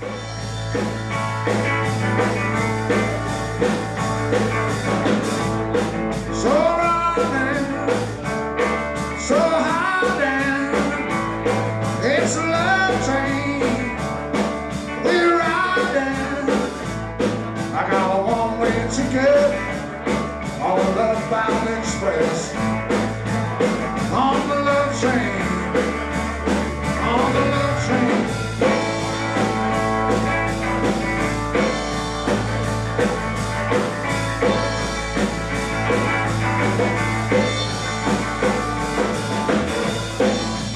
So running, so hiding, it's a love train we're riding. I got a one-way ticket on the Love-Bound Express, on the love train, on the love train.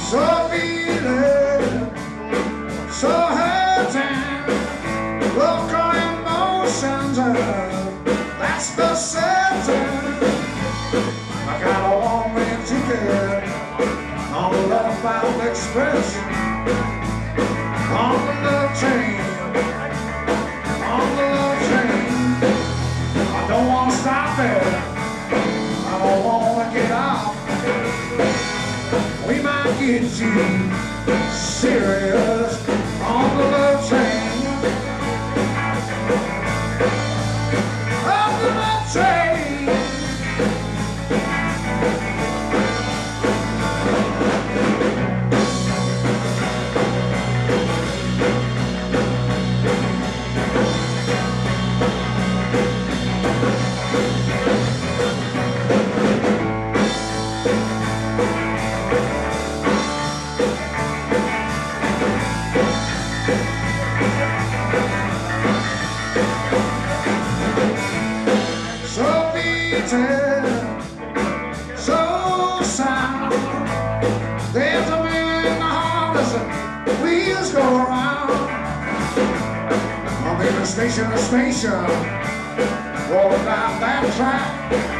So feeling, so hurting, local emotions, that's the certain. I got a one-way ticket on the Love-Bound Express, on the love train, on the love train. I don't want to stop it, I don't want to get off. We might get you serious on the love train, on the love train. So sound, there's a man in the harness, wheels go around. I'm in a station, rolling down that track.